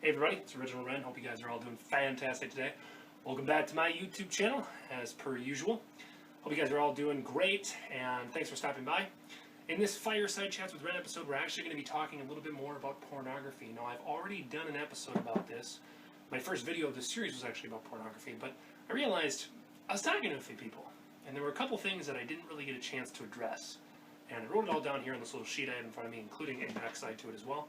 Hey everybody, it's Original Ren. Hope you guys are all doing fantastic today. Welcome back to my YouTube channel, as per usual. Hope you guys are all doing great, and thanks for stopping by. In this Fireside Chats with Ren episode, we're actually going to be talking a little bit more about pornography. Now, I've already done an episode about this. My first video of this series was actually about pornography, but I realized I was talking to a few people, and there were a couple things that I didn't really get a chance to address. And I wrote it all down here on this little sheet I have in front of me, including a backside to it as well.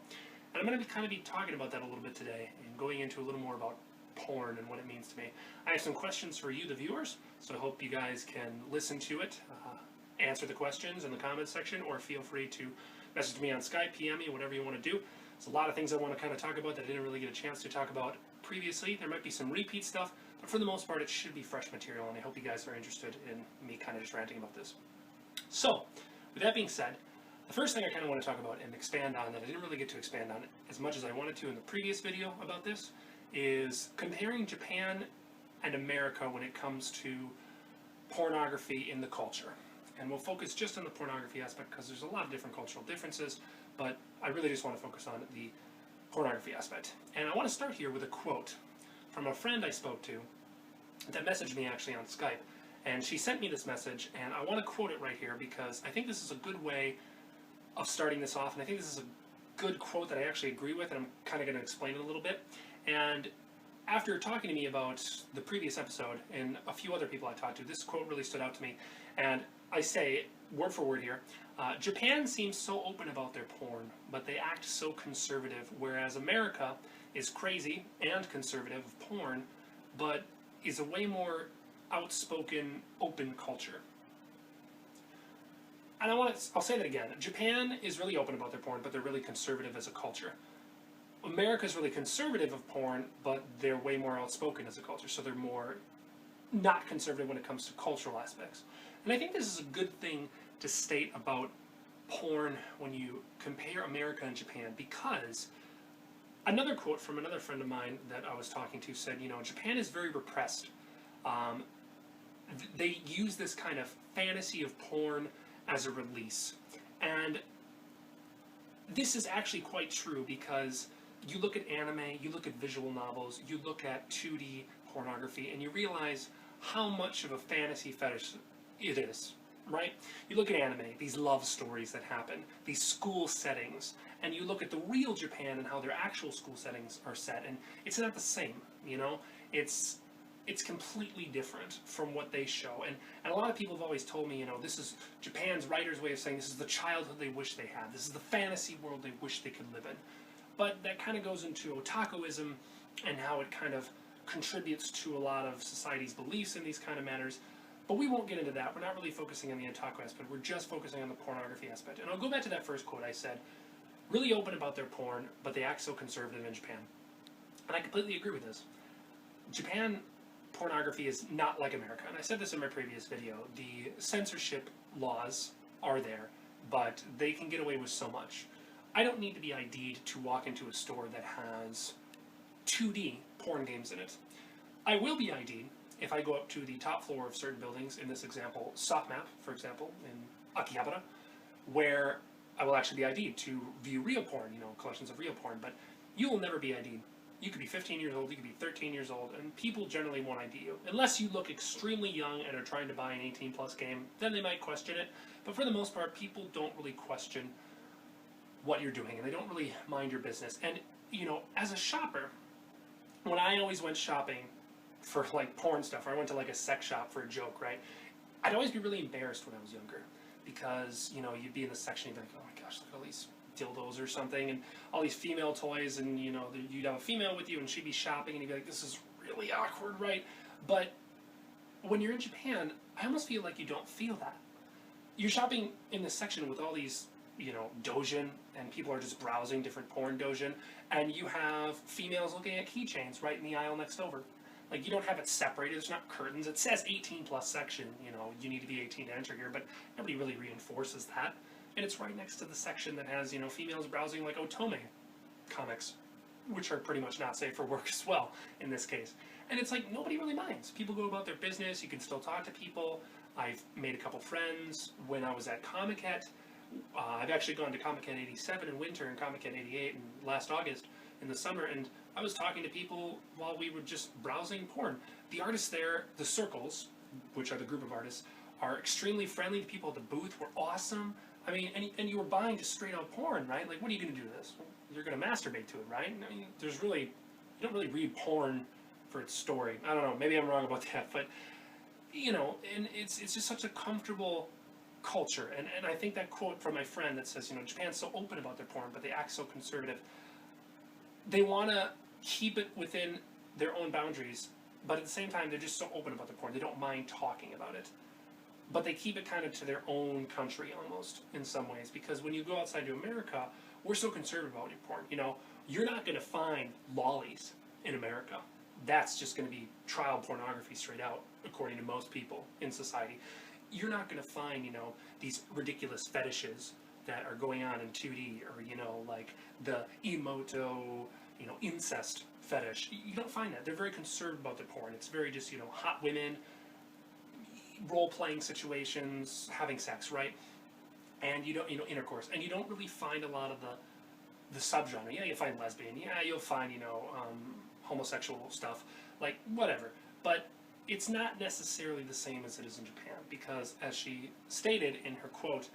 And I'm going to be talking about that a little bit today and going into a little more about porn and what it means to me. I have some questions for you, the viewers, so I hope you guys can listen to it, answer the questions in the comments section, or feel free to message me on Skype, PM me, whatever you want to do. There's a lot of things I want to kind of talk about that I didn't really get a chance to talk about previously. There might be some repeat stuff, but for the most part it should be fresh material, and I hope you guys are interested in me kind of just ranting about this. So, with that being said, the first thing I kind of want to talk about and expand on that I didn't really get to expand on as much as I wanted to in the previous video about this is comparing Japan and America when it comes to pornography in the culture. And we'll focus just on the pornography aspect because there's a lot of different cultural differences, but I really just want to focus on the pornography aspect. And I want to start here with a quote from a friend I spoke to that messaged me actually on Skype. And she sent me this message, and I want to quote it right here because I think this is a good way of starting this off, and I think this is a good quote that I actually agree with, and I'm kind of going to explain it a little bit. And after talking to me about the previous episode and a few other people I talked to, this quote really stood out to me. And I say, word for word here, Japan seems so open about their porn, but they act so conservative, whereas America is crazy and conservative of porn, but is a way more outspoken, open culture. And I'll say that again. Japan is really open about their porn, but they're really conservative as a culture. America's really conservative of porn, but they're way more outspoken as a culture, so they're more not conservative when it comes to cultural aspects. And I think this is a good thing to state about porn when you compare America and Japan, because another quote from another friend of mine that I was talking to said, Japan is very repressed. They use this kind of fantasy of porn as a release. And this is actually quite true because you look at anime, you look at visual novels, you look at 2D pornography, and you realize how much of a fantasy fetish it is, right? You look at anime, these love stories that happen, these school settings, and you look at the real Japan and how their actual school settings are set, and it's not the same, It's completely different from what they show. And a lot of people have always told me, this is Japan's writer's way of saying this is the childhood they wish they had. This is the fantasy world they wish they could live in. But that kind of goes into otakuism and how it kind of contributes to a lot of society's beliefs in these kind of matters. But we won't get into that. We're not really focusing on the otaku aspect. We're just focusing on the pornography aspect. And I'll go back to that first quote I said. Really open about their porn, but they act so conservative in Japan. And I completely agree with this. Japan pornography is not like America, and I said this in my previous video. The censorship laws are there, but they can get away with so much. I don't need to be ID'd to walk into a store that has 2D porn games in it. I will be ID'd if I go up to the top floor of certain buildings, in this example, Softmap, for example, in Akihabara, where I will actually be ID'd to view real porn, collections of real porn, but you will never be ID'd. You could be 15 years old, you could be 13 years old, and people generally won't ID you. Unless you look extremely young and are trying to buy an 18-plus game, then they might question it. But for the most part, people don't really question what you're doing, and they don't really mind your business. And, as a shopper, when I always went shopping for, porn stuff, or I went to, a sex shop for a joke, right? I'd always be really embarrassed when I was younger. Because, you'd be in the section, you'd be like, oh my gosh, look at all these dildos or something, and all these female toys, and you'd have a female with you, and she'd be shopping, and you'd be like, this is really awkward, right? But when you're in Japan, I almost feel like you don't feel that. You're shopping in this section with all these, doujin, and people are just browsing different porn doujin, and you have females looking at keychains right in the aisle next over. You don't have it separated, there's not curtains. It says 18-plus section, you need to be 18 to enter here, but nobody really reinforces that. And it's right next to the section that has, females browsing otome comics, which are pretty much not safe for work as well, in this case. And it's nobody really minds. People go about their business, you can still talk to people. I've made a couple friends when I was at Comic-Con. I've actually gone to Comic-Con 87 in winter and Comic-Con 88 in last August. in the summer, and I was talking to people while we were just browsing porn. The artists there, the circles, which are the group of artists, are extremely friendly. The people at the booth were awesome. I mean, and you were buying just straight out porn, right? Like, what are you going to do to this? Well, you're going to masturbate to it, right? I mean, you don't really read porn for its story. I don't know, maybe I'm wrong about that, but, you know, and it's just such a comfortable culture. And I think that quote from my friend that says, you know, Japan's so open about their porn, but they act so conservative. They want to keep it within their own boundaries, but at the same time, they're just so open about their porn. They don't mind talking about it. But they keep it kind of to their own country almost in some ways, because when you go outside to America, we're so conservative about your porn. You know, you're not going to find lollies in America. That's just going to be child pornography straight out, according to most people in society. You're not going to find, you know, these ridiculous fetishes that are going on in 2D, or, you know, like the emoto, you know, incest fetish. You don't find that. They're very conservative about their porn. It's very just, you know, hot women, role-playing situations, having sex, right? And you don't, you know, intercourse. And you don't really find a lot of the subgenre. Yeah, you'll find lesbian. Yeah, you'll find, you know, homosexual stuff. Like, whatever. But it's not necessarily the same as it is in Japan, because, as she stated in her quote,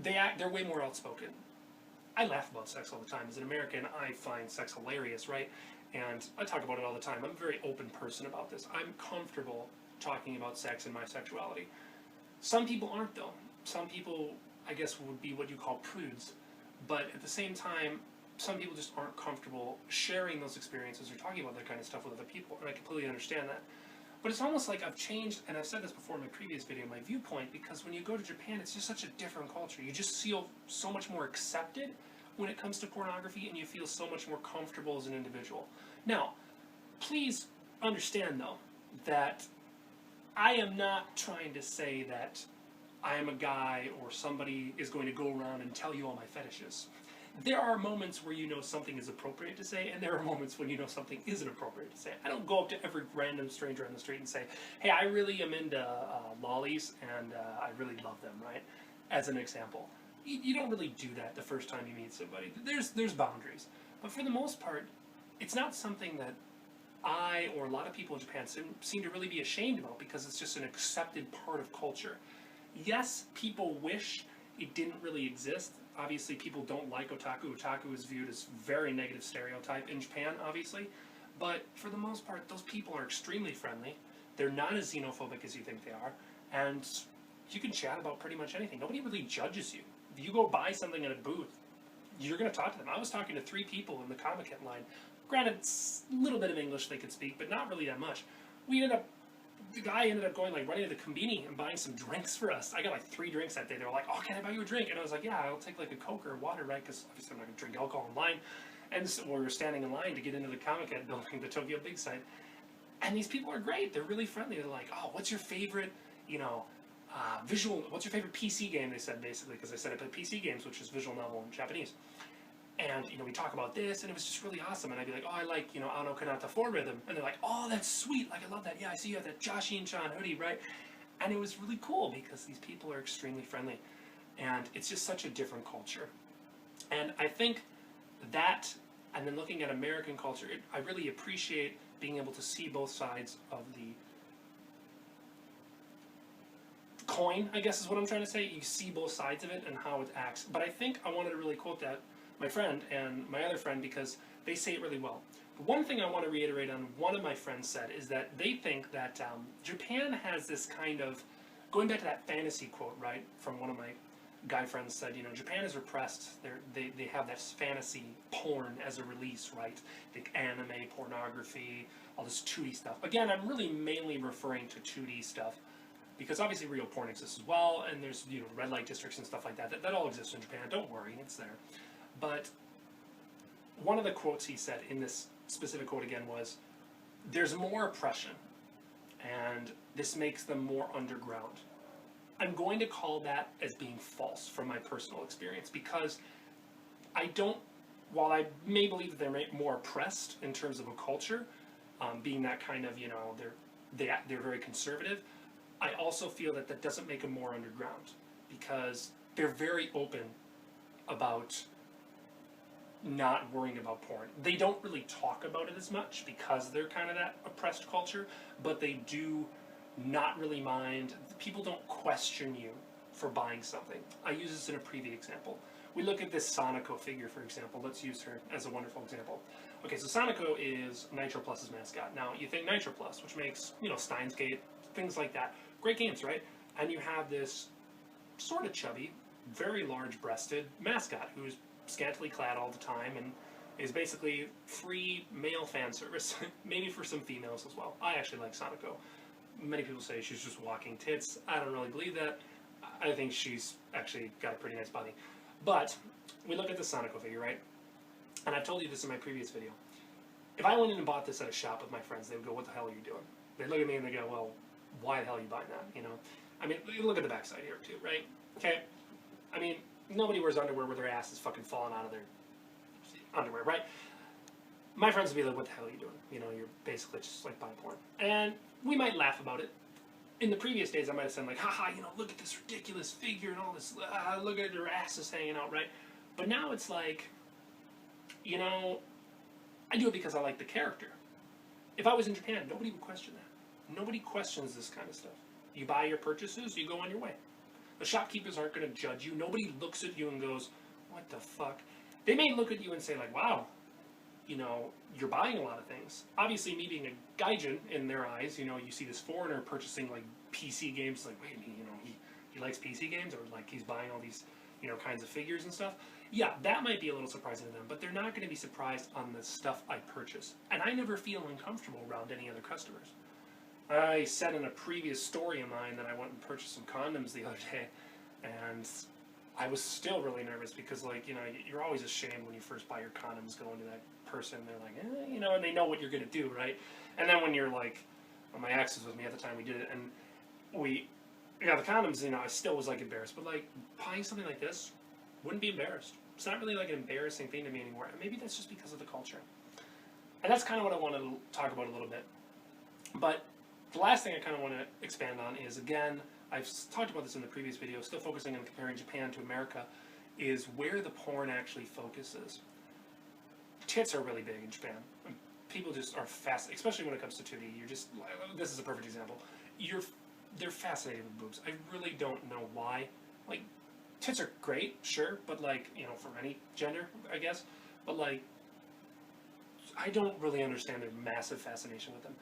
they're way more outspoken. I laugh about sex all the time. As an American, I find sex hilarious, right? And I talk about it all the time. I'm a very open person about this. I'm comfortable talking about sex and my sexuality. Some people aren't, though. Some people, I guess, would be what you call prudes. But at the same time, some people just aren't comfortable sharing those experiences or talking about that kind of stuff with other people, and I completely understand that. But it's almost like I've changed, and I've said this before in my previous video, my viewpoint, because when you go to Japan, it's just such a different culture. You just feel so much more accepted when it comes to pornography, and you feel so much more comfortable as an individual. Now, please understand, though, that I am not trying to say that I am a guy or somebody is going to go around and tell you all my fetishes. There are moments where you know something is appropriate to say, and there are moments when you know something isn't appropriate to say. I don't go up to every random stranger on the street and say, hey, I really am into lollies, and I really love them, right? As an example. You don't really do that the first time you meet somebody. There's boundaries. But for the most part, it's not something that I or a lot of people in Japan seem to really be ashamed about, because it's just an accepted part of culture. Yes, people wish it didn't really exist. Obviously, people don't like otaku. Otaku is viewed as a very negative stereotype in Japan, obviously. But for the most part, those people are extremely friendly. They're not as xenophobic as you think they are. And you can chat about pretty much anything. Nobody really judges you. If you go buy something at a booth, you're going to talk to them. I was talking to 3 people in the Comic Con line. Granted, it's a little bit of English they could speak, but not really that much. The guy ended up going, like, running to the convenience and buying some drinks for us. I got, like, 3 drinks that day. They were like, oh, can I buy you a drink? And I was like, yeah, I'll take, like, a Coke or water, right? Because obviously I'm not going to drink alcohol in line. And so we were standing in line to get into the Comic Con building, the Tokyo Big Sight. And these people are great. They're really friendly. They're like, oh, what's your favorite, you know, what's your favorite PC game, they said, basically, because I said I play PC games, which is visual novel in Japanese. And, you know, we talk about this, and it was just really awesome. And I'd be like, oh, I like, you know, Ano Kanata 4 rhythm. And they're like, oh, that's sweet. Like, I love that. Yeah, I see you have that Joshin-chan hoodie, right? And it was really cool, because these people are extremely friendly. And it's just such a different culture. And I think that, and then looking at American culture, I really appreciate being able to see both sides of the coin, I guess is what I'm trying to say. You see both sides of it and how it acts. But I think I wanted to really quote that, my friend and my other friend, because they say it really well. But one thing I want to reiterate on one of my friends said is that they think that Japan has this kind of, going back to that fantasy quote, right, from one of my guy friends said, you know, Japan is repressed. They have this fantasy porn as a release, right? The anime, pornography, all this 2D stuff. Again, I'm really mainly referring to 2D stuff, because obviously real porn exists as well, and there's, you know, red light districts and stuff like that. That all exists in Japan. Don't worry, it's there. But one of the quotes he said in this specific quote again was, there's more oppression, and this makes them more underground. I'm going to call that as being false from my personal experience, because while I may believe that they're more oppressed in terms of a culture, being that kind of, you know, they're very conservative, I also feel that that doesn't make them more underground, because they're very open about not worrying about porn. They don't really talk about it as much because they're kind of that oppressed culture, but they do not really mind. People don't question you for buying something. I use this in a previous example. We look at this Sonico figure, for example. Let's use her as a wonderful example. Okay, so Sonico is Nitro Plus's mascot. Now, you think Nitro Plus, which makes, Steins Gate, things like that. Great games, right? And you have this sort of chubby, very large-breasted mascot who's scantily clad all the time and is basically free male fan service, maybe for some females as well. I actually like Sonico. Many people say she's just walking tits. I don't really believe that. I think she's actually got a pretty nice body. But we look at the Sonico figure, right? And I've told you this in my previous video. If I went in and bought this at a shop with my friends, they would go, "What the hell are you doing?" They'd look at me and they go, "Well, why the hell are you buying that?" I mean, look at the backside here too, right? Okay. I mean, nobody wears underwear where their ass is fucking falling out of their underwear, right? My friends would be like, "What the hell are you doing?" You're basically just like buying porn. And we might laugh about it. In the previous days, I might have said like, "Haha, look at this ridiculous figure and all this, look at their asses hanging out," right? But now it's like, I do it because I like the character. If I was in Japan, nobody would question that. Nobody questions this kind of stuff. You buy your purchases, you go on your way. The shopkeepers aren't going to judge you. Nobody looks at you and goes, "What the fuck?" They may look at you and say like, "Wow, you're buying a lot of things." Obviously, me being a gaijin in their eyes, you see this foreigner purchasing like PC games, like, wait a minute, he likes PC games, or like he's buying all these, kinds of figures and stuff. Yeah, that might be a little surprising to them, but they're not going to be surprised on the stuff I purchase. And I never feel uncomfortable around any other customers. I said in a previous story of mine that I went and purchased some condoms the other day, and I was still really nervous because, like, you're always ashamed when you first buy your condoms going to that person. They're like, and they know what you're going to do, right? And then when you're like, well, my ex was with me at the time we did it, and we got the condoms, I still was like embarrassed. But like, buying something like this, wouldn't be embarrassed. It's not really like an embarrassing thing to me anymore. And maybe that's just because of the culture. And that's kind of what I wanted to talk about a little bit. But the last thing I kind of want to expand on is, again, I've talked about this in the previous video, still focusing on comparing Japan to America, is where the porn actually focuses. Tits are really big in Japan. People just are fascinated, especially when it comes to 2D. This is a perfect example. They're fascinated with boobs. I really don't know why. Like, tits are great, sure, but like, for any gender, I guess. But like, I don't really understand their massive fascination with them.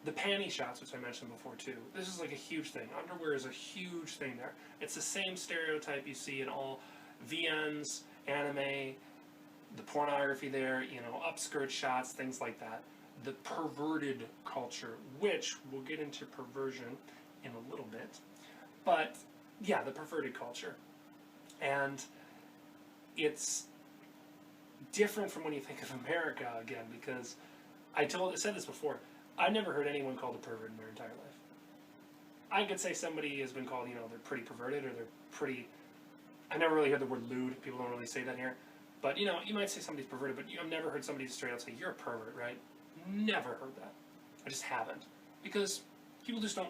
The panty shots, which I mentioned before too, this is like a huge thing. Underwear is a huge thing there. It's the same stereotype you see in all VNs, anime, the pornography there, upskirt shots, things like that. The perverted culture, which we'll get into perversion in a little bit. But yeah, the perverted culture. And it's different from when you think of America again, because I said this before, I've never heard anyone called a pervert in their entire life. I could say somebody has been called, they're pretty perverted, or they're pretty, I never really heard the word lewd. People don't really say that here. But, you might say somebody's perverted, but I've never heard somebody straight out say, "You're a pervert," right? Never heard that. I just haven't. Because people just don't,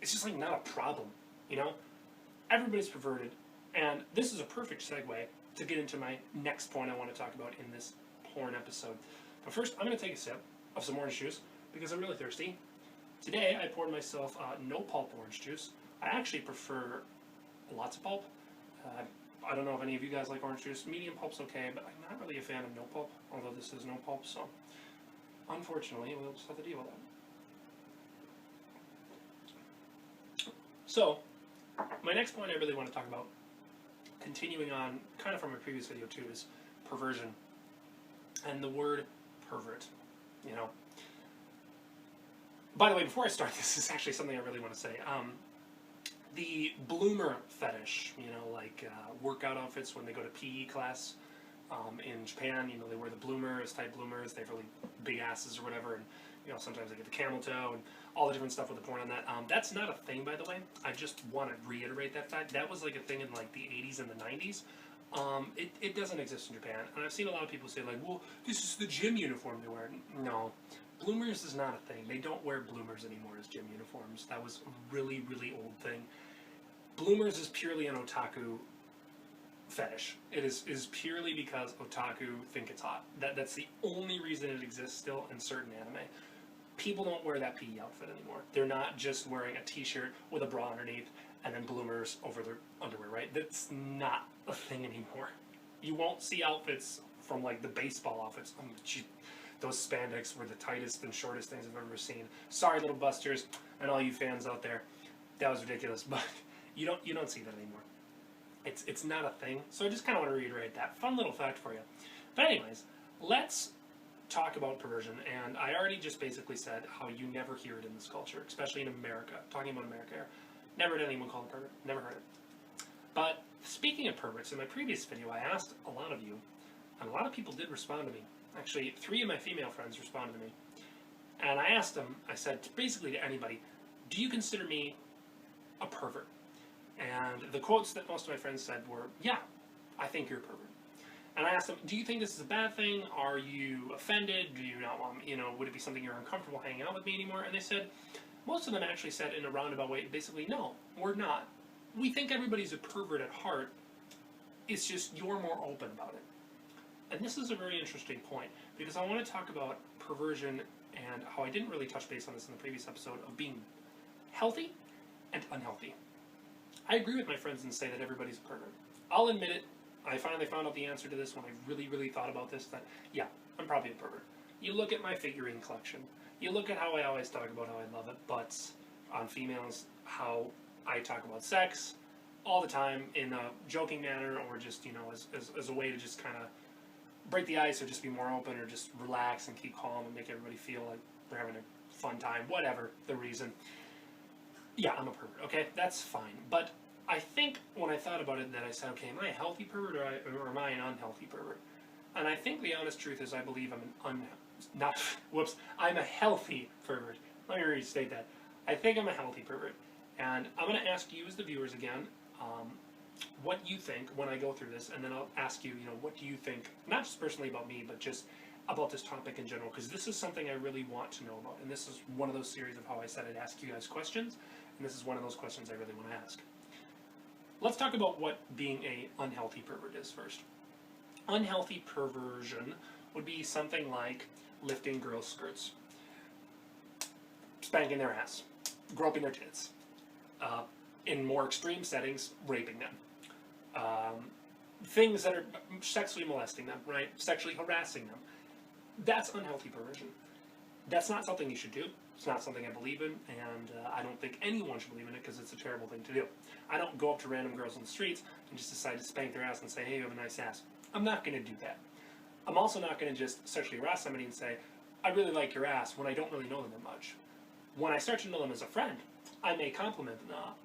it's just like not a problem, Everybody's perverted. And this is a perfect segue to get into my next point I want to talk about in this porn episode. But first, I'm going to take a sip of some orange juice because I'm really thirsty. Today, I poured myself no pulp orange juice. I actually prefer lots of pulp. I don't know if any of you guys like orange juice. Medium pulp's okay, but I'm not really a fan of no pulp, although this is no pulp, so unfortunately, we'll just have to deal with that. So, my next point I really want to talk about, continuing on kind of from my previous video too, is perversion. And the word pervert, By the way, before I start, this is actually something I really want to say. The bloomer fetish, workout outfits when they go to PE class in Japan, they wear the bloomers, tight bloomers, they have really big asses or whatever, and sometimes they get the camel toe and all the different stuff with the porn on that. That's not a thing, by the way. I just want to reiterate that fact. That was like a thing in like the 80s and the 90s. It doesn't exist in Japan, and I've seen a lot of people say like, "Well, this is the gym uniform they wear." No. Bloomers is not a thing. They don't wear bloomers anymore as gym uniforms. That was a really, really old thing. Bloomers is purely an otaku fetish. It is purely because otaku think it's hot. That's the only reason it exists still in certain anime. People don't wear that PE outfit anymore. They're not just wearing a t-shirt with a bra underneath and then bloomers over their underwear, right? That's not a thing anymore. You won't see outfits from like the baseball outfits. Those spandex were the tightest and shortest things I've ever seen. Sorry, little busters, and all you fans out there. That was ridiculous, but you don't see that anymore. It's not a thing. So I just kind of want to reiterate that. Fun little fact for you. But anyways, let's talk about perversion. And I already just basically said how you never hear it in this culture, especially in America. Talking about America here. Never heard anyone call it pervert. Never heard it. But speaking of perverts, in my previous video I asked a lot of you, and a lot of people did respond to me. Actually, 3 of my female friends responded to me. And I asked them, I said basically to anybody, do you consider me a pervert? And the quotes that most of my friends said were, yeah, I think you're a pervert. And I asked them, do you think this is a bad thing? Are you offended? Do you not want, would it be something you're uncomfortable hanging out with me anymore? And they said, most of them actually said in a roundabout way, basically, no, we're not. We think everybody's a pervert at heart. It's just you're more open about it. And this is a very interesting point, because I want to talk about perversion and how I didn't really touch base on this in the previous episode of being healthy and unhealthy. I agree with my friends and say that everybody's a pervert. I'll admit it. I finally found out the answer to this when I really, really thought about this, that, yeah, I'm probably a pervert. You look at my figurine collection. You look at how I always talk about how I love it, butts on females, how I talk about sex all the time in a joking manner, or just, as a way to just kind of break the ice, or just be more open, or just relax and keep calm and make everybody feel like they're having a fun time, whatever the reason. Yeah, I'm a pervert, okay? That's fine. But I think when I thought about it, that I said, okay, am I a healthy pervert or am I an unhealthy pervert? And I think the honest truth is I believe I'm I'm a healthy pervert. Let me restate that. I think I'm a healthy pervert. And I'm going to ask you as the viewers again, what you think when I go through this, and then I'll ask you, what do you think, not just personally about me, but just about this topic in general, because this is something I really want to know about. And this is one of those series of how I said I'd ask you guys questions, and this is one of those questions I really want to ask. Let's talk about what being a unhealthy pervert is first. Unhealthy perversion would be something like lifting girls' skirts, spanking their ass, groping their tits, in more extreme settings, raping them, things that are sexually molesting them, right? Sexually harassing them. That's unhealthy perversion. That's not something you should do. It's not something I believe in, and I don't think anyone should believe in it, because it's a terrible thing to do. I don't go up to random girls on the streets and just decide to spank their ass and say, hey, you have a nice ass. I'm not going to do that. I'm also not going to just sexually harass somebody and say, I really like your ass, when I don't really know them that much. When I start to know them as a friend, I may compliment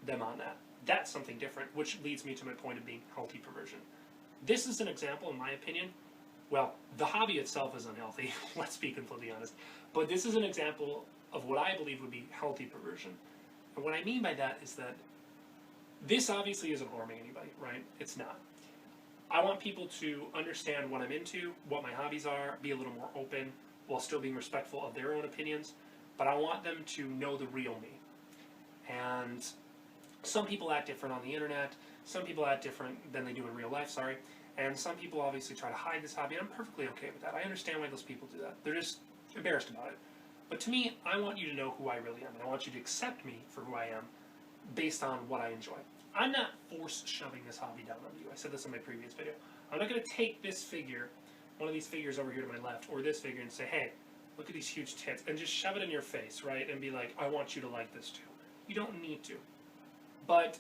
them on that. That's something different, which leads me to my point of being healthy perversion. This is an example, in my opinion. Well, the hobby itself is unhealthy, let's be completely honest. But this is an example of what I believe would be healthy perversion. And what I mean by that is that this obviously isn't harming anybody, right? It's not. I want people to understand what I'm into, what my hobbies are, be a little more open, while still being respectful of their own opinions. But I want them to know the real me. And some people act different on the internet. Some people act different than they do in real life, sorry. And some people obviously try to hide this hobby, and I'm perfectly okay with that. I understand why those people do that. They're just embarrassed about it. But to me, I want you to know who I really am, and I want you to accept me for who I am based on what I enjoy. I'm not force-shoving this hobby down on you. I said this in my previous video. I'm not going to take this figure, one of these figures over here to my left, or this figure, and say, hey, look at these huge tits, and just shove it in your face, right? And be like, I want you to like this too. You don't need to. But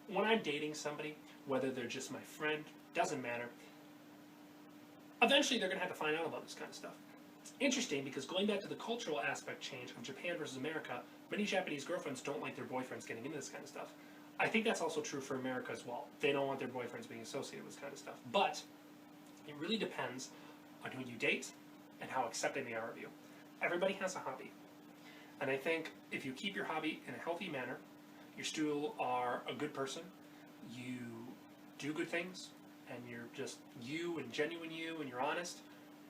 when I'm dating somebody, whether they're just my friend, doesn't matter, eventually they're going to have to find out about this kind of stuff. It's interesting because going back to the cultural aspect change of Japan versus America, many Japanese girlfriends don't like their boyfriends getting into this kind of stuff. I think that's also true for America as well. They don't want their boyfriends being associated with this kind of stuff. But it really depends on who you date and how accepting they are of you. Everybody has a hobby. And I think if you keep your hobby in a healthy manner, you still are a good person, you do good things, and you're just you and genuine you and you're honest,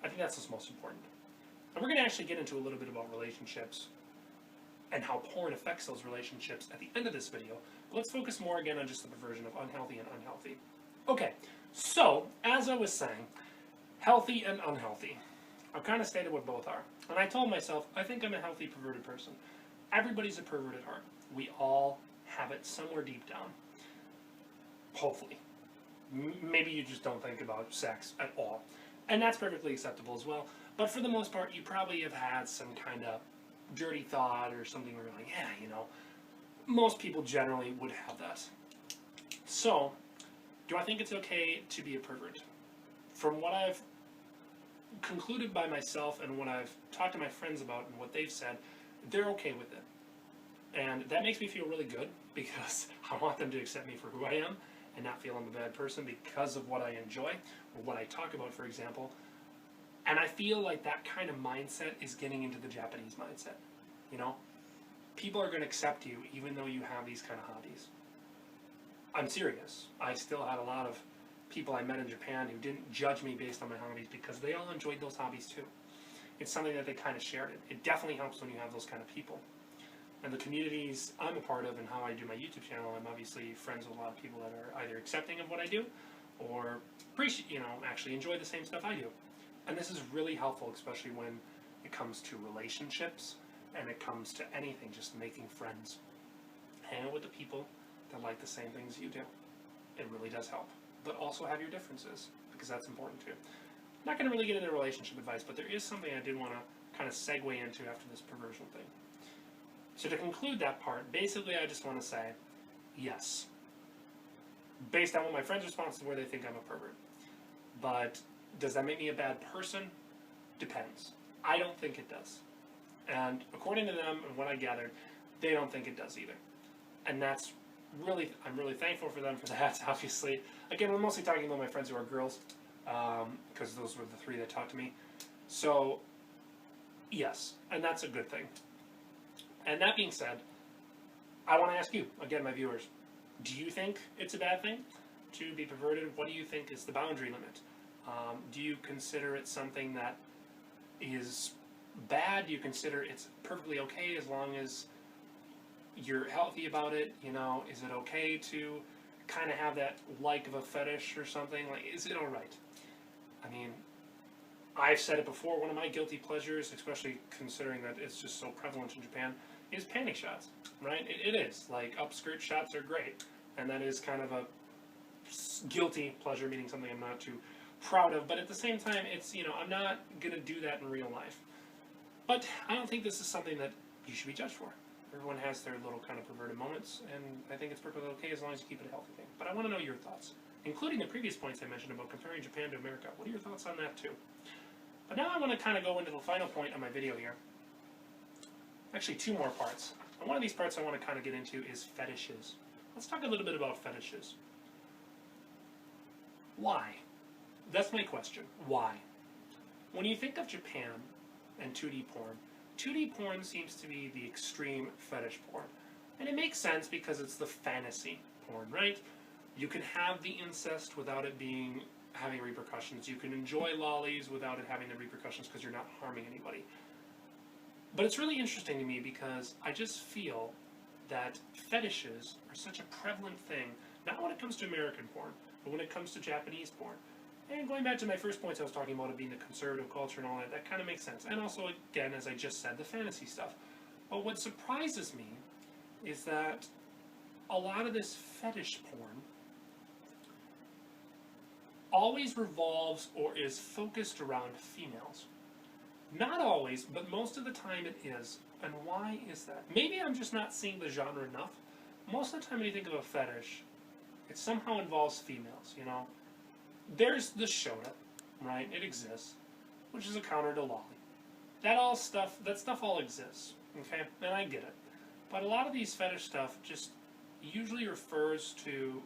I think that's what's most important. And we're going to actually get into a little bit about relationships and how porn affects those relationships at the end of this video. But let's focus more again on just the perversion of unhealthy and unhealthy. Okay, So, as I was saying, healthy and unhealthy. I've kind of stated what both are. And I told myself, I think I'm a healthy, perverted person. Everybody's a pervert at heart. We all have it somewhere deep down. Hopefully. Maybe you just don't think about sex at all. And that's perfectly acceptable as well. But for the most part, you probably have had some kind of dirty thought or something where you're like, yeah, you know, most people generally would have that. So, do I think it's okay to be a pervert? From what I've concluded by myself and what I've talked to my friends about and what they've said, they're okay with it. And that makes me feel really good because I want them to accept me for who I am and not feel I'm a bad person because of what I enjoy or what I talk about, for example. And I feel like that kind of mindset is getting into the Japanese mindset. You know? People are going to accept you even though you have these kind of hobbies. I'm serious. I still had a lot of people I met in Japan who didn't judge me based on my hobbies because they all enjoyed those hobbies too. It's something that they kind of shared it. It definitely helps when you have those kind of people. And the communities I'm a part of and how I do my YouTube channel, I'm obviously friends with a lot of people that are either accepting of what I do or appreciate, you know, actually enjoy the same stuff I do. And this is really helpful, especially when it comes to relationships and it comes to anything, just making friends. Hang out with the people that like the same things you do. It really does help. But also have your differences, because that's important too. I'm not going to really get into relationship advice, but there is something I did want to kind of segue into after this perversion thing. So to conclude that part, basically I just want to say, yes. Based on what my friends' responses were, they think I'm a pervert. But does that make me a bad person? Depends. I don't think it does. And according to them and what I gathered, they don't think it does either. And that's really, I'm really thankful for them for that, obviously. Again, we're mostly talking about my friends who are girls, because those were the three that talked to me. So, yes, and that's a good thing. And that being said, I want to ask you, again, my viewers, do you think it's a bad thing to be perverted? What do you think is the boundary limit? Do you consider it something that is bad? Do you consider it's perfectly okay as long as you're healthy about it? You know, is it okay to kind of have that like of a fetish or something? Like, is it all right? I mean, I've said it before, one of my guilty pleasures, especially considering that it's just so prevalent in Japan, is panty shots, right? It is. Like, upskirt shots are great. And that is kind of a guilty pleasure, meaning something I'm not too proud of. But at the same time, it's, you know, I'm not going to do that in real life. But I don't think this is something that you should be judged for. Everyone has their little kind of perverted moments, and I think it's perfectly okay as long as you keep it a healthy thing. But I want to know your thoughts, including the previous points I mentioned about comparing Japan to America. What are your thoughts on that, too? But now I want to kind of go into the final point of my video here. Actually, two more parts. And one of these parts I want to kind of get into is fetishes. Let's talk a little bit about fetishes. Why? That's my question. Why? When you think of Japan and 2D porn seems to be the extreme fetish porn. And it makes sense because it's the fantasy porn, right? You can have the incest without it having repercussions. You can enjoy lollies without it having the repercussions because you're not harming anybody. But it's really interesting to me because I just feel that fetishes are such a prevalent thing, not when it comes to American porn, but when it comes to Japanese porn. And going back to my first points I was talking about it being the conservative culture and all that, that kind of makes sense. And also, again, as I just said, the fantasy stuff. But what surprises me is that a lot of this fetish porn always revolves or is focused around females. Not always, but most of the time it is. And why is that? Maybe I'm just not seeing the genre enough. Most of the time when you think of a fetish, it somehow involves females, you know? There's the shota, right? It exists, which is a counter to lolly. That stuff all exists, okay? And I get it. But a lot of these fetish stuff just usually refers to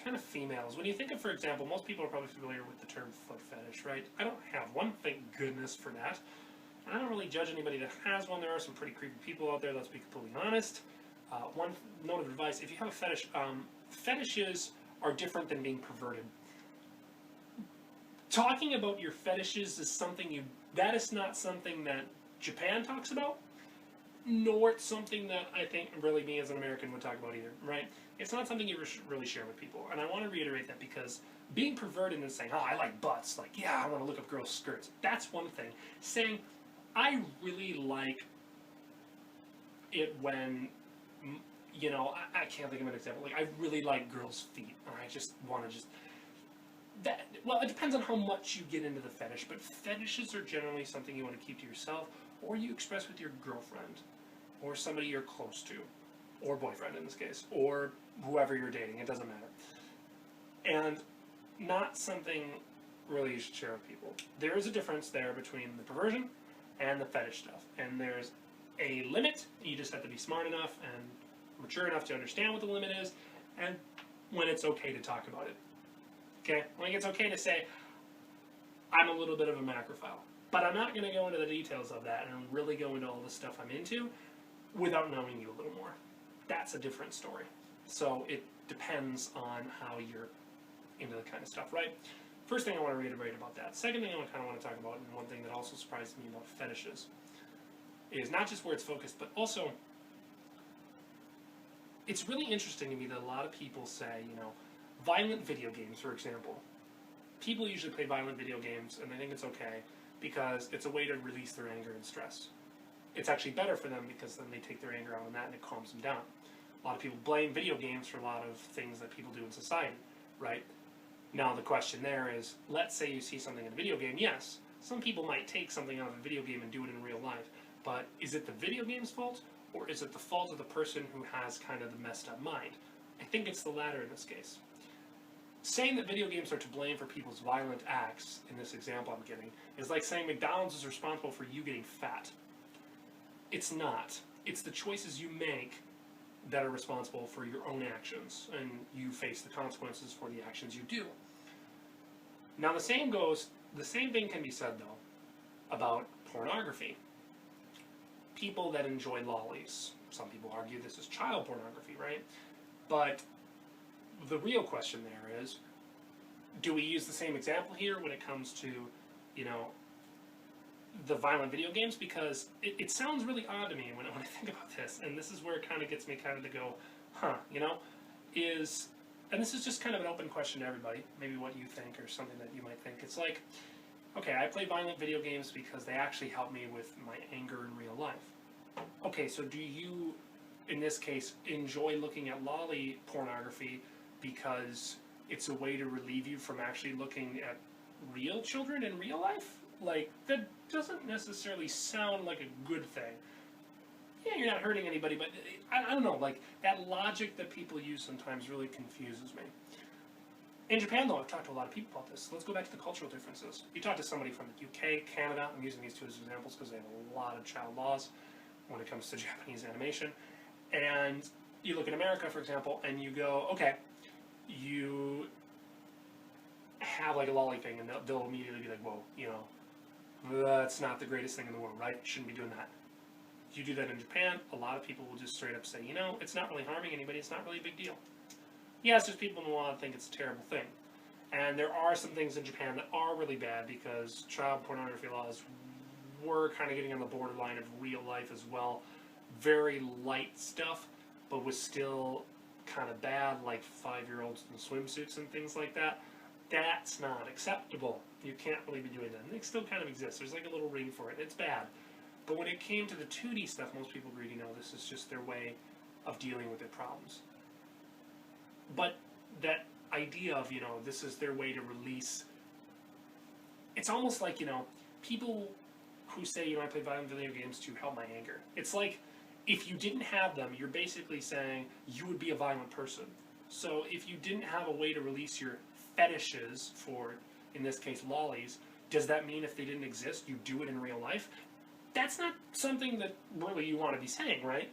kind of females. When you think of, for example, most people are probably familiar with the term foot fetish, right? I don't have one, thank goodness for that. And I don't really judge anybody that has one. There are some pretty creepy people out there, let's be completely honest. One note of advice, if you have a fetish, fetishes are different than being perverted. Talking about your fetishes is something that is not something that Japan talks about. nor it's something that I think really me as an American would talk about either, right? It's not something you really share with people. And I want to reiterate that because being perverted and saying, oh, I like butts, like, yeah, I want to look up girls' skirts, that's one thing. Saying, I really like it when, you know, I can't think of an example. Like, I really like girls' feet, or I just want to just... That, well, it depends on how much you get into the fetish, but fetishes are generally something you want to keep to yourself, or you express with your girlfriend, or somebody you're close to, or boyfriend in this case, or whoever you're dating, it doesn't matter. And not something really you should share with people. There is a difference there between the perversion and the fetish stuff, and there's a limit. You just have to be smart enough and mature enough to understand what the limit is, and when it's okay to talk about it. Okay? When it's okay to say, I'm a little bit of a macrophile, but I'm not going to go into the details of that and really go into all the stuff I'm into without knowing you a little more. That's a different story. So it depends on how you're into the kind of stuff, right? First thing I want to reiterate about that. Second thing I kind of want to talk about, and one thing that also surprised me about fetishes, is not just where it's focused, but also it's really interesting to me that a lot of people say, you know, violent video games, for example. People usually play violent video games, and they think it's okay because it's a way to release their anger and stress. It's actually better for them because then they take their anger out on that and it calms them down. A lot of people blame video games for a lot of things that people do in society, right? Now the question there is, let's say you see something in a video game, yes, some people might take something out of a video game and do it in real life, but is it the video game's fault, or is it the fault of the person who has kind of the messed up mind? I think it's the latter in this case. Saying that video games are to blame for people's violent acts, in this example I'm giving, is like saying McDonald's is responsible for you getting fat. It's not. It's the choices you make that are responsible for your own actions, and you face the consequences for the actions you do. Now the same thing can be said, though, about pornography. People that enjoy lollies. Some people argue this is child pornography, right? But the real question there is, do we use the same example here when it comes to, you know, the violent video games? Because it sounds really odd to me when I think about this, and this is where it kind of gets me kind of to go, huh, you know, and this is just kind of an open question to everybody, maybe what you think or something that you might think. It's like, okay, I play violent video games because they actually help me with my anger in real life. Okay, so do you, in this case, enjoy looking at lolly pornography because it's a way to relieve you from actually looking at real children in real life? Like, that doesn't necessarily sound like a good thing. Yeah, you're not hurting anybody, but I don't know, like, that logic that people use sometimes really confuses me. In Japan, though, I've talked to a lot of people about this. Let's go back to the cultural differences. You talk to somebody from the UK, Canada, I'm using these two as examples because they have a lot of child laws when it comes to Japanese animation. And you look at America, for example, and you go, okay, you have like a lolly thing, and they'll immediately be like, whoa, you know, that's not the greatest thing in the world, right? Shouldn't be doing that. If you do that in Japan, a lot of people will just straight up say, you know, it's not really harming anybody, it's not really a big deal. Yes, there's people who want to think it's a terrible thing. And there are some things in Japan that are really bad because child pornography laws were kind of getting on the borderline of real life as well. Very light stuff, but was still kind of bad, like 5-year-olds in swimsuits and things like that. That's not acceptable. You can't really be doing that. And it still kind of exists. There's like a little ring for it. It's bad. But when it came to the 2D stuff, most people agreed, you know, this is just their way of dealing with their problems. But that idea of, you know, this is their way to release, it's almost like, you know, people who say, you know, I play violent video games to help my anger. It's like, if you didn't have them, you're basically saying you would be a violent person. So if you didn't have a way to release your fetishes for, in this case, lollies, does that mean if they didn't exist, you do it in real life? That's not something that really you want to be saying, right?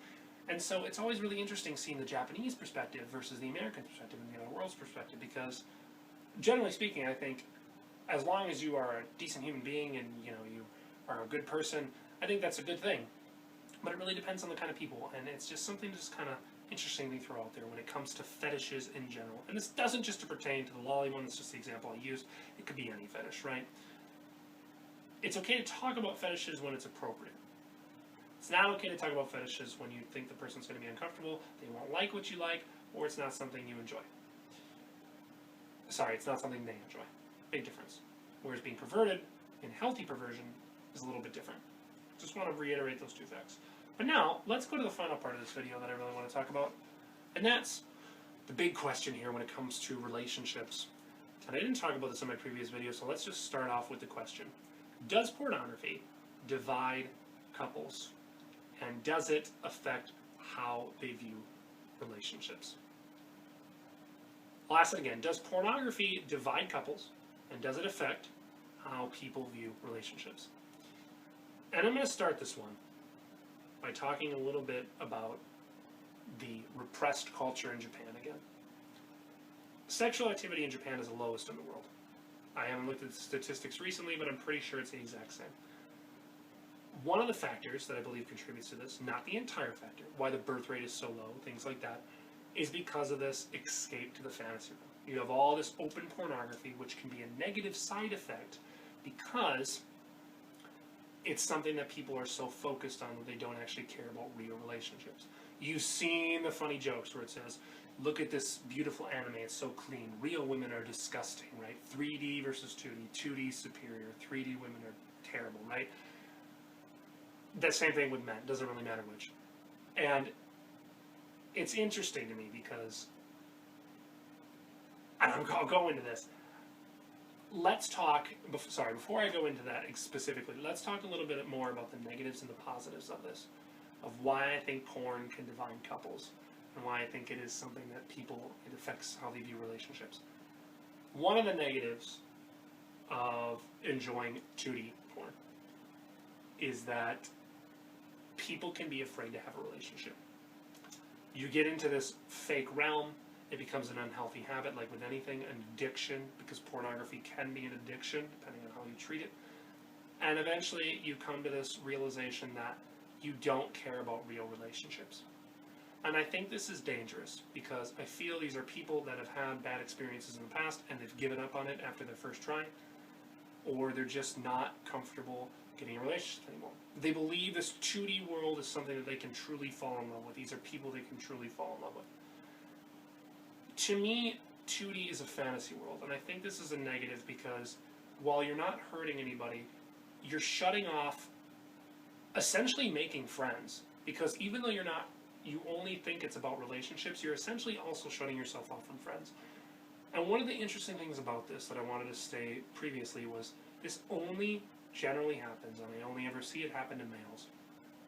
And so it's always really interesting seeing the Japanese perspective versus the American perspective and the other world's perspective, because generally speaking, I think as long as you are a decent human being and, you know, you are a good person, I think that's a good thing. But it really depends on the kind of people, and it's just something just kind of interestingly throw out there when it comes to fetishes in general. And this doesn't just to pertain to the lolly one, that's just the example I used. It could be any fetish, right? It's okay to talk about fetishes when it's appropriate. It's not okay to talk about fetishes when you think the person's going to be uncomfortable, they won't like what you like, or it's not something you enjoy. Sorry, it's not something they enjoy. Big difference. Whereas being perverted in healthy perversion is a little bit different. Just want to reiterate those two facts. But now, let's go to the final part of this video that I really want to talk about. And that's the big question here when it comes to relationships. And I didn't talk about this in my previous video, so let's just start off with the question. Does pornography divide couples? And does it affect how they view relationships? I'll ask it again. Does pornography divide couples? And does it affect how people view relationships? And I'm going to start this one by talking a little bit about the repressed culture in Japan again. Sexual activity in Japan is the lowest in the world. I haven't looked at the statistics recently, but I'm pretty sure it's the exact same. One of the factors that I believe contributes to this, not the entire factor, why the birth rate is so low, things like that, is because of this escape to the fantasy realm. You have all this open pornography, which can be a negative side effect because it's something that people are so focused on that they don't actually care about real relationships. You've seen the funny jokes where it says, look at this beautiful anime, it's so clean. Real women are disgusting, right? 3D versus 2D. 2D superior. 3D women are terrible, right? The same thing with men. Doesn't really matter which. And it's interesting to me because, and I'll go into this. Let's talk, before I go into that specifically, let's talk a little bit more about the negatives and the positives of this, of why I think porn can divide couples, and why I think it is something that it affects how they view relationships. One of the negatives of enjoying 2D porn is that people can be afraid to have a relationship. You get into this fake realm, it becomes an unhealthy habit, like with anything, an addiction, because pornography can be an addiction, depending on how you treat it. And eventually you come to this realization that you don't care about real relationships. And I think this is dangerous, because I feel these are people that have had bad experiences in the past, and they've given up on it after their first try, or they're just not comfortable getting a relationship anymore. They believe this 2D world is something that they can truly fall in love with. These are people they can truly fall in love with. To me, 2D is a fantasy world, and I think this is a negative because while you're not hurting anybody, you're shutting off, essentially making friends. Because even though you only think it's about relationships, you're essentially also shutting yourself off from friends. And one of the interesting things about this that I wanted to say previously was this only generally happens, and I only ever see it happen to males.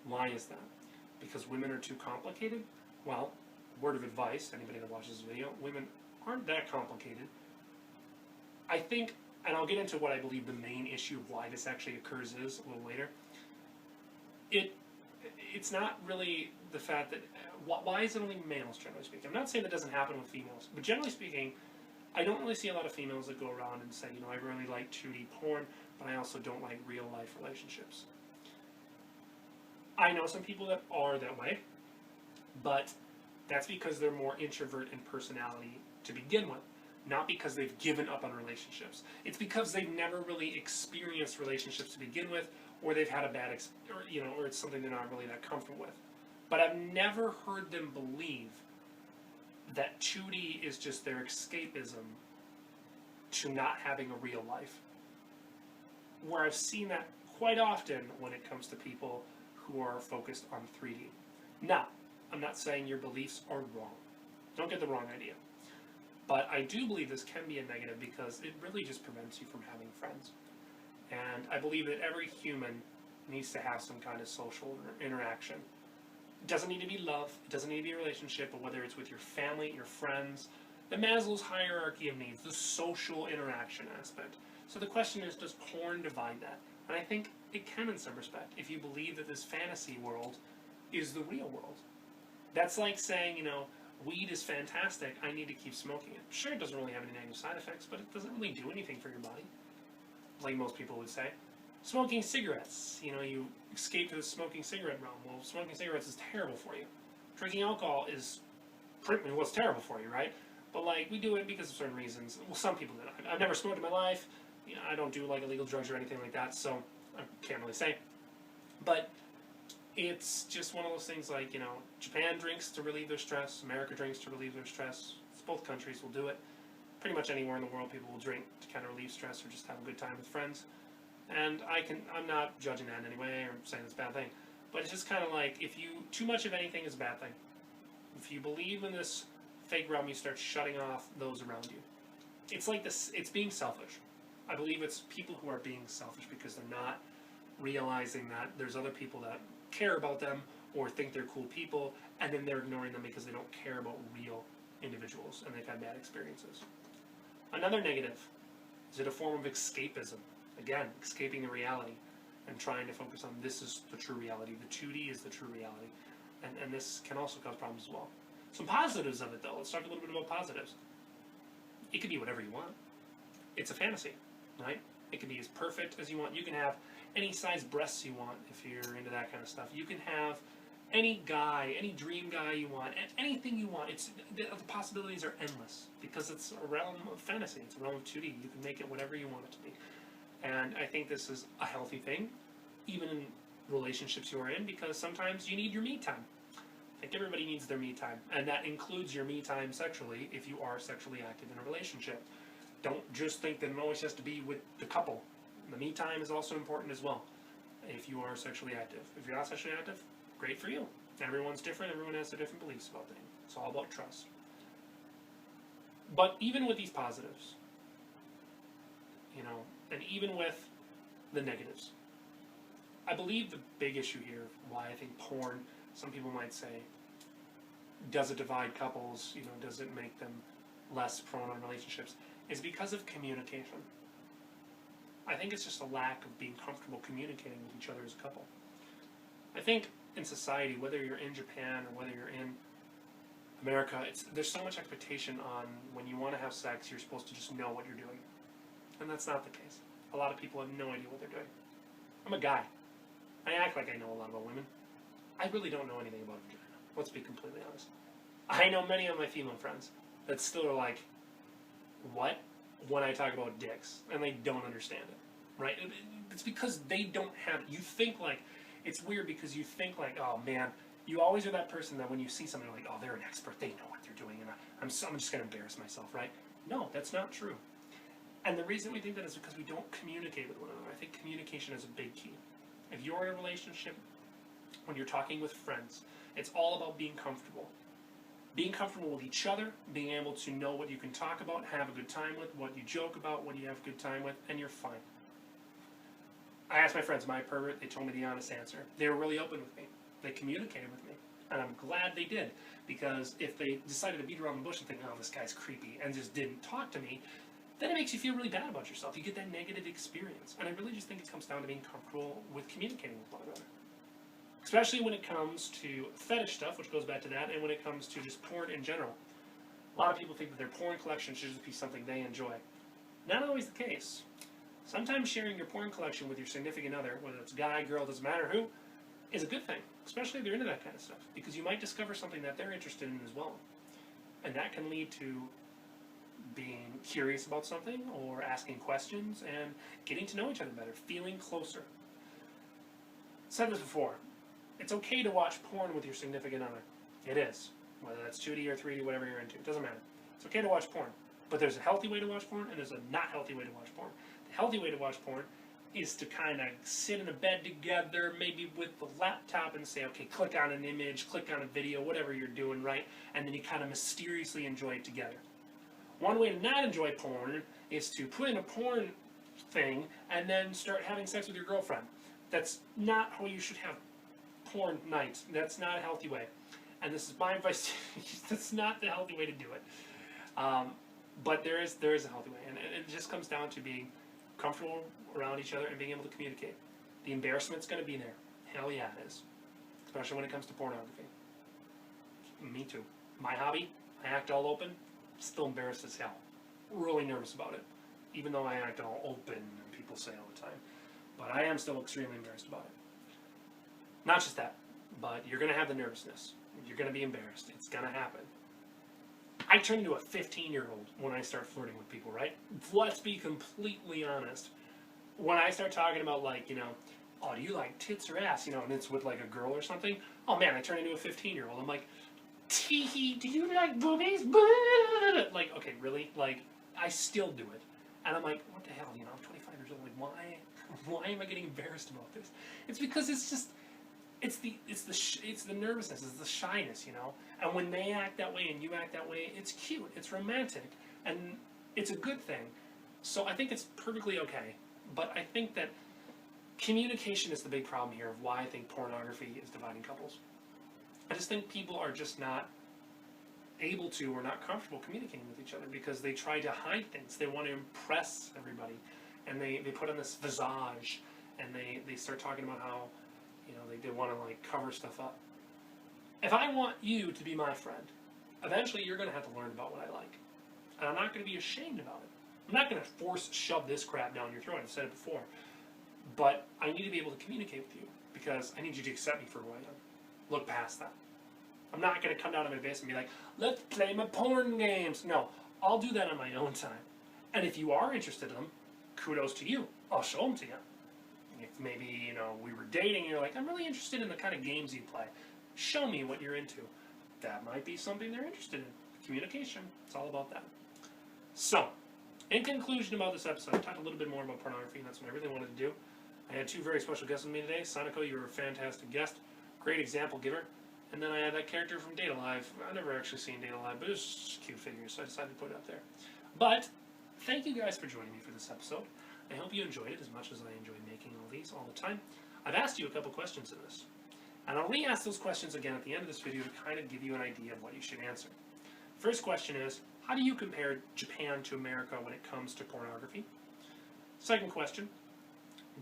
Why is that? Because women are too complicated? Well, word of advice to anybody that watches this video, women aren't that complicated. I think, and I'll get into what I believe the main issue of why this actually occurs is a little later. It's not really the fact that, why is it only males, generally speaking? I'm not saying that doesn't happen with females, but generally speaking, I don't really see a lot of females that go around and say, I really like 2D porn, but I also don't like real life relationships. I know some people that are that way, but that's because they're more introvert in personality to begin with, not because they've given up on relationships. It's because they've never really experienced relationships to begin with, or they've had a bad, or it's something they're not really that comfortable with. But I've never heard them believe that 2D is just their escapism to not having a real life. Where I've seen that quite often when it comes to people who are focused on 3D. Now, I'm not saying your beliefs are wrong. Don't get the wrong idea. But I do believe this can be a negative because it really just prevents you from having friends. And I believe that every human needs to have some kind of social interaction. It doesn't need to be love, it doesn't need to be a relationship, but whether it's with your family, your friends, the Maslow's hierarchy of needs, the social interaction aspect. So the question is, does porn divide that? And I think it can in some respect, if you believe that this fantasy world is the real world. That's like saying, weed is fantastic, I need to keep smoking it. Sure, it doesn't really have any negative side effects, but it doesn't really do anything for your body, like most people would say. Smoking cigarettes, you escape to the smoking cigarette realm. Well, smoking cigarettes is terrible for you. Drinking alcohol is what's terrible for you, right? But we do it because of certain reasons. Well, some people do. I've never smoked in my life. I don't do illegal drugs or anything like that, so I can't really say. But It's just one of those things like, Japan drinks to relieve their stress, America drinks to relieve their stress. Both countries will do it. Pretty much anywhere in the world people will drink to kind of relieve stress or just have a good time with friends. And I'm not judging that in any way or saying it's a bad thing. But it's just kind of like, too much of anything is a bad thing. If you believe in this fake realm, you start shutting off those around you. It's like this, it's being selfish. I believe it's people who are being selfish because they're not realizing that there's other people that care about them or think they're cool people, and then they're ignoring them because they don't care about real individuals and they've had bad experiences. Another negative, is it a form of escapism? Again, escaping the reality and trying to focus on this is the true reality. The 2D is the true reality. And this can also cause problems as well. Some positives of it, though. Let's talk a little bit about positives. It could be whatever you want. It's a fantasy, right? It can be as perfect as you want. You can have any size breasts you want if you're into that kind of stuff. You can have any guy, any dream guy you want, anything you want. The possibilities are endless because it's a realm of fantasy. It's a realm of 2D. You can make it whatever you want it to be. And I think this is a healthy thing, even in relationships you are in, because sometimes you need your me time. I think everybody needs their me time, and that includes your me time sexually if you are sexually active in a relationship. Don't just think that it always has to be with the couple. The me time is also important as well if you are sexually active. If you're not sexually active, great for you. Everyone's different. Everyone has their different beliefs about things. It's all about trust. But even with these positives, and even with the negatives, I believe the big issue here, why I think porn, some people might say, does it divide couples, does it make them less prone on relationships, is because of communication. I think it's just a lack of being comfortable communicating with each other as a couple. I think in society, whether you're in Japan or whether you're in America, there's so much expectation on when you want to have sex, you're supposed to just know what you're doing. And that's not the case. A lot of people have no idea what they're doing. I'm a guy. I act like I know a lot about women. I really don't know anything about a vagina. Let's be completely honest. I know many of my female friends that still are like, what? When I talk about dicks. And they don't understand it. Right? It's because they don't have it. You think like, it's weird because you think like, oh man, you always are that person that when you see something like, oh, they're an expert, they know what they're doing, and I'm just going to embarrass myself, right? No, that's not true. And the reason we think that is because we don't communicate with one another. I think communication is a big key. If you're in a relationship, when you're talking with friends, it's all about being comfortable. Being comfortable with each other, being able to know what you can talk about, have a good time with, what you joke about, what you have a good time with, and you're fine. I asked my friends, my pervert, they told me the honest answer. They were really open with me. They communicated with me. And I'm glad they did, because if they decided to beat around the bush and think, oh, this guy's creepy, and just didn't talk to me, then it makes you feel really bad about yourself. You get that negative experience. And I really just think it comes down to being comfortable with communicating with one another. Especially when it comes to fetish stuff, which goes back to that, and when it comes to just porn in general. A lot of people think that their porn collection should just be something they enjoy. Not always the case. Sometimes sharing your porn collection with your significant other, whether it's guy, girl, doesn't matter who, is a good thing. Especially if they're into that kind of stuff. Because you might discover something that they're interested in as well. And that can lead to being curious about something, or asking questions, and getting to know each other better, feeling closer. I said this before. It's okay to watch porn with your significant other. It is. Whether that's 2D or 3D, whatever you're into. It doesn't matter. It's okay to watch porn. But there's a healthy way to watch porn, and there's a not healthy way to watch porn. The healthy way to watch porn is to kind of sit in a bed together, maybe with the laptop, and say, okay, click on an image, click on a video, whatever you're doing, right? And then you kind of mysteriously enjoy it together. One way to not enjoy porn is to put in a porn thing and then start having sex with your girlfriend. That's not how you should have porn nights. That's not a healthy way. And this is my advice to you. That's not the healthy way to do it. But there is a healthy way. And it just comes down to being comfortable around each other and being able to communicate. The embarrassment's going to be there. Hell yeah, it is. Especially when it comes to pornography. Me too. My hobby, I act all open. Still embarrassed as hell. Really nervous about it. Even though I act all open, and people say all the time. But I am still extremely embarrassed about it. Not just that, but you're going to have the nervousness. You're going to be embarrassed. It's going to happen. I turn into a 15-year-old when I start flirting with people, right? Let's be completely honest. When I start talking about, like, oh, do you like tits or ass? You know, and it's with like a girl or something. Oh man, I turn into a 15-year-old. I'm like, tee, do you like boobies? Like, okay, really? Like, I still do it. And I'm like, what the hell? You know, I'm 25 years old. Like, why am I getting embarrassed about this? It's because it's just, it's the nervousness, it's the shyness, you know. And when they act that way and you act that way, it's cute, it's romantic, and it's a good thing. So I think it's perfectly okay. But I think that communication is the big problem here of why I think pornography is dividing couples. I just think people are just not able to or not comfortable communicating with each other because they try to hide things. They want to impress everybody. And they put on this visage and they start talking about how, you know, they want to like cover stuff up. If I want you to be my friend, eventually you're going to have to learn about what I like. And I'm not going to be ashamed about it. I'm not going to shove this crap down your throat. I've said it before. But I need to be able to communicate with you because I need you to accept me for who I am. Look past that. I'm not going to come down to my base and be like, let's play my porn games. No, I'll do that on my own time. And if you are interested in them, kudos to you. I'll show them to you. If maybe, you know, we were dating and you're like, I'm really interested in the kind of games you play. Show me what you're into. That might be something they're interested in. Communication. It's all about that. So, in conclusion about this episode, I talked a little bit more about pornography, and that's what I really wanted to do. I had two very special guests with me today. Sanako, you were a fantastic guest. Great example giver. And then I had that character from Date Alive. I've never actually seen Date Alive, but it was just a cute figure, so I decided to put it up there. But, thank you guys for joining me for this episode. I hope you enjoyed it as much as I enjoy making all these all the time. I've asked you a couple questions in this. And I'll re-ask those questions again at the end of this video to kind of give you an idea of what you should answer. First question is, how do you compare Japan to America when it comes to pornography? Second question,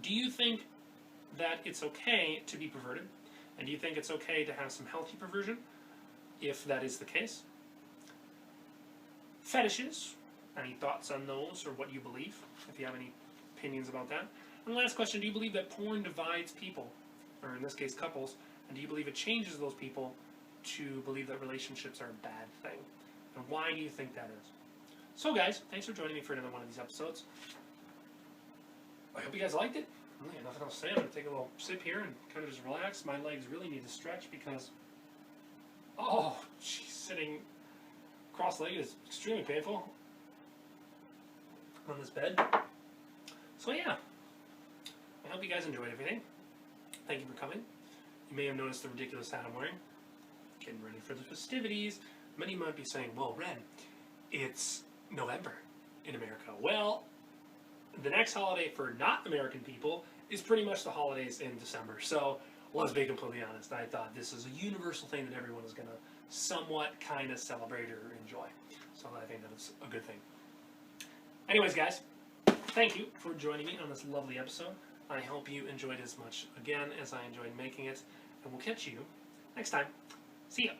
do you think that it's okay to be perverted? And do you think it's okay to have some healthy perversion, if that is the case? Fetishes, any thoughts on those or what you believe, if you have any opinions about that? And the last question, do you believe that porn divides people, or in this case couples, and do you believe it changes those people to believe that relationships are a bad thing? And why do you think that is? So guys, thanks for joining me for another one of these episodes. I hope you guys liked it. Really, nothing else to say. I'm going to take a little sip here and kind of just relax. My legs really need to stretch because, oh, geez, sitting cross-legged is extremely painful on this bed. So yeah, I hope you guys enjoyed everything. Thank you for coming. You may have noticed the ridiculous hat I'm wearing. Getting ready for the festivities. Many might be saying, well, Ren, it's November in America. Well, the next holiday for not American people is pretty much the holidays in December. So, let's be completely honest. I thought this is a universal thing that everyone is going to somewhat kind of celebrate or enjoy. So I think that is a good thing. Anyways, guys, thank you for joining me on this lovely episode. I hope you enjoyed as much, again, as I enjoyed making it. And we'll catch you next time. See ya.